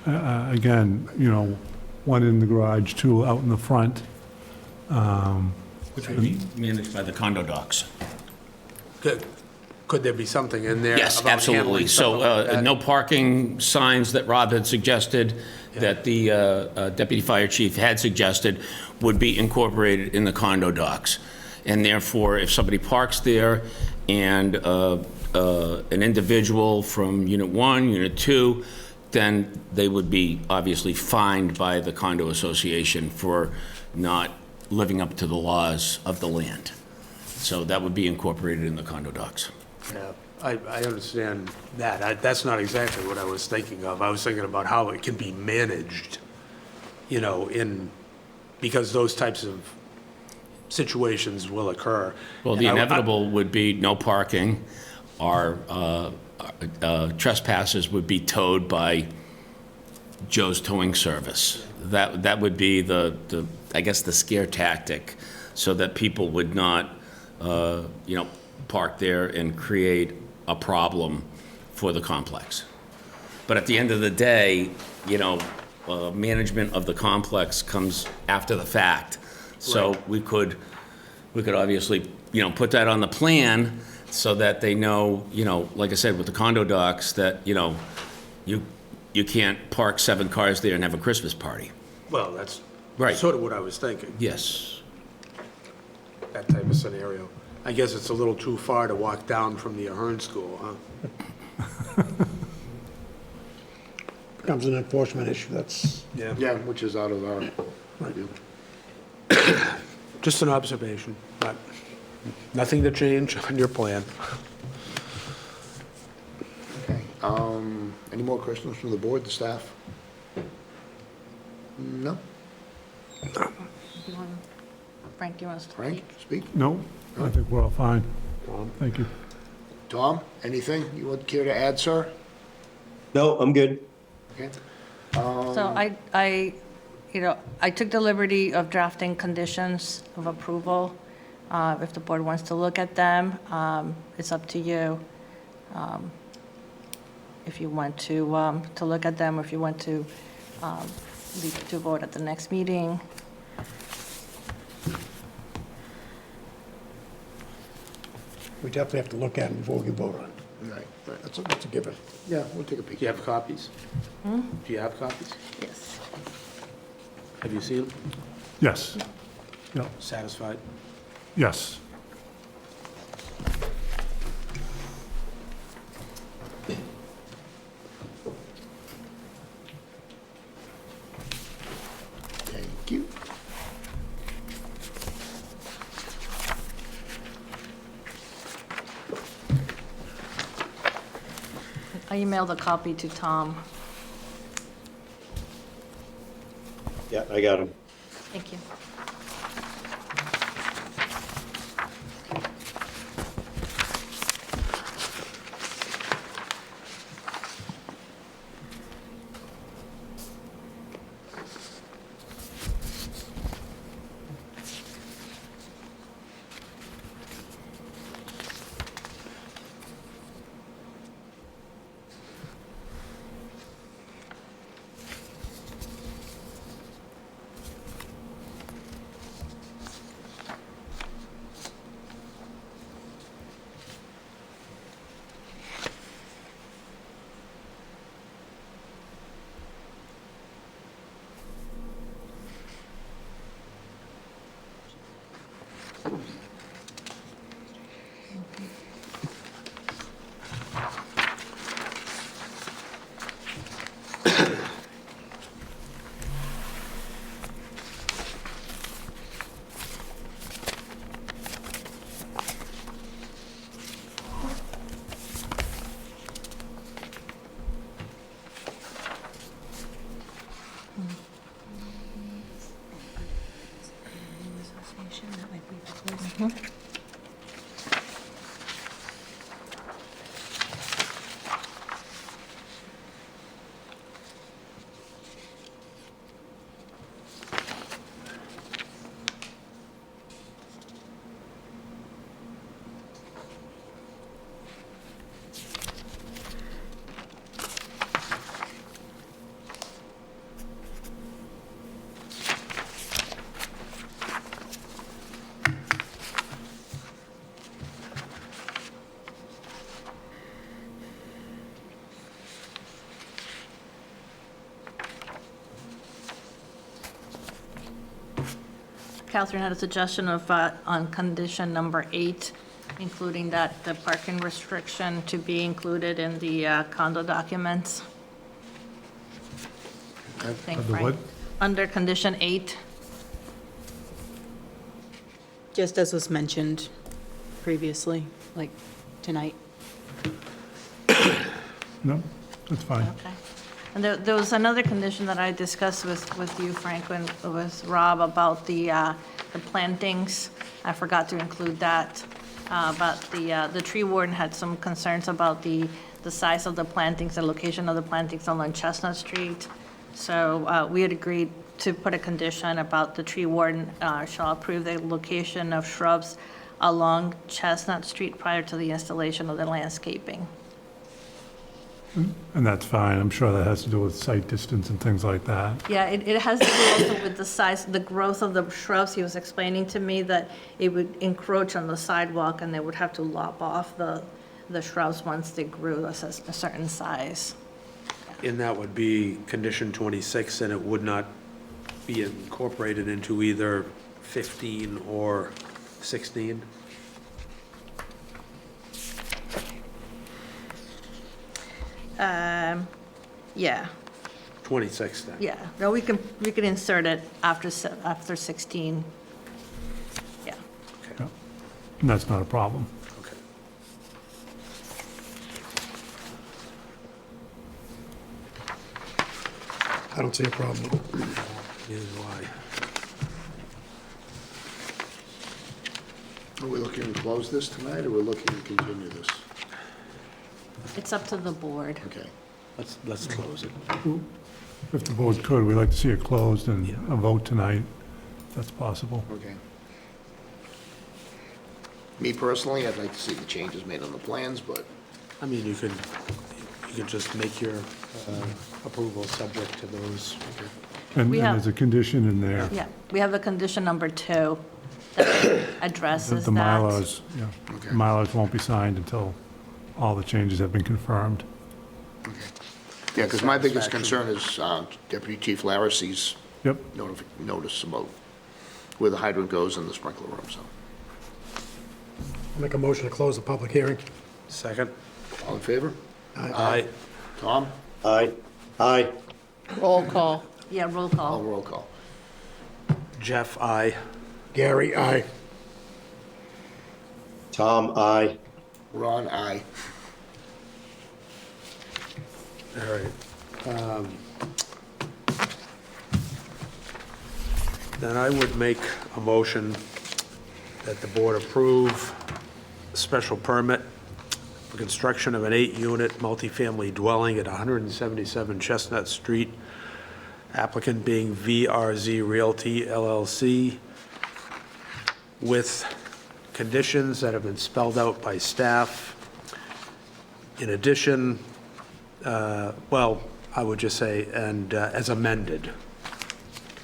Again, one in the garage, two out in the front. Which would be managed by the condo docs. Could there be something in there? Yes, about absolutely. handling stuff like So that? no parking signs that Rob had suggested, that the deputy fire chief had suggested, would be incorporated in the condo docs. And therefore, if somebody parks there and an individual from Unit 1, Unit 2, then they would be obviously fined by the condo association for not living up to the laws of the land. So that would be incorporated in the condo docs. Yeah, I understand that. That's not exactly what I was thinking of. I was thinking about how it can be managed, because those types of situations will occur. Well, the inevitable would be no parking, or trespassers would be towed by Joe's Towing Service. That would be I guess, the scare tactic, so that people would not, park there and create a problem for the complex. But at the end of the day, management of the complex comes after the fact. So we could obviously, put that on the plan so that they know, like I said, with the condo docs, that, you can't park 7 cars there and have a Christmas party. Well, that's Right. sort of what I was thinking, Yes. that type of scenario. I guess it's a little too far to walk down from the Ahern School, huh? Becomes an enforcement issue, that's, Yeah, which is out of our review. Just an observation, but nothing to change on your plan. Okay. Any more questions from the board, the staff? No? Frank, you want to speak? Frank, speak? No, I think we're all fine. Thank you. Tom, anything you would care to add, sir? No, I'm good. Okay. So I took the liberty of drafting conditions of approval. If the board wants to look at them, it's up to you. If you want to look at them, or if you want to leave it to vote at the next meeting. we definitely have to look at it before we can vote on it. Right. That's a given. Yeah, we'll take a peek. Do you have copies? Do you have copies? Yes. Have you seen them? Yes. Yeah. Satisfied? Yes. Thank you. I emailed a copy to Tom. Yeah, I got him. Thank you. Catherine had a suggestion of, on condition number 8, including that the parking restriction to be included in the condo documents. I think, Under Frank. what? Under condition 8. Just as was mentioned previously, like tonight. No, that's fine. Okay. And there was another condition that I discussed with you, Frank, and with Rob about the plantings. I forgot to include that. But the tree warden had some concerns about the size of the plantings, the location of the plantings along Chestnut Street. So we had agreed to put a condition about the tree warden shall approve the location of shrubs along Chestnut Street prior to the installation of the landscaping. And that's fine. I'm sure that has to do with site distance and things like that. Yeah, it has to do also with the size, the growth of the shrubs. He was explaining to me that it would encroach on the sidewalk and they would have to lop off the shrubs once they grew a certain size. And that would be condition 26, and it would not be incorporated into either 15 or 16? Yeah, 26 then? yeah. No, we can insert it after 16. Yeah. Yeah. And that's not a problem. Okay. I don't see a problem with it. Neither do I. Are we looking to close this tonight, or we're looking to continue this? It's up to the board. Okay. Let's close it. If the board could, we'd like to see it closed and a vote tonight, if that's possible. Okay. Me personally, I'd like to see the changes made on the plans, but I mean, you could just make your approval subject to those. And We and have- there's a condition in there. Yeah, we have a condition number 2 that addresses The that. Mylars, yeah. Okay. The Mylars won't be signed until all the changes have been confirmed. yeah, because my biggest concern is Deputy Chief Larissey's Yep. notice about where the hydrant goes in the sprinkler room, so. Make a motion to close the public hearing. Second? All in favor? Aye. Tom? Aye. Aye. Roll call. Yeah, roll All call. roll call. Jeff, aye. Gary, aye. Tom, aye. Ron, aye. All right. Then I would make a motion that the board approve a special permit for construction of an 8-unit multifamily dwelling at 177 Chestnut Street, applicant being VRZ Realty LLC, with conditions that have been spelled out by staff. In addition, well, I would just say, and as amended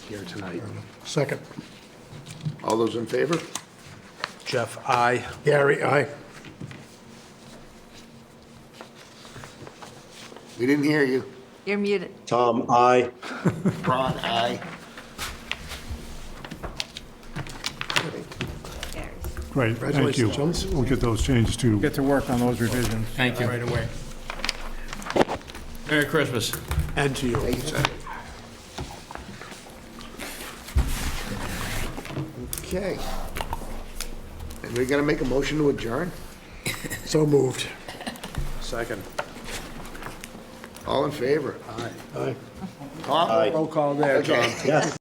here tonight. Second. All those in favor? Jeff, aye. Gary, aye. We didn't hear you. You're muted. Tom, aye. Ron, aye. Gary. Great, thank you. Congratulations, John. We'll get those changes to Get to work on those revisions. Thank you. Right away. Merry Christmas. And to you. Thank you, sir. Okay. And we gotta make a motion to adjourn? So moved. Second. All in favor? Aye. Tom? Aye. Roll call there, John. Okay. Yes.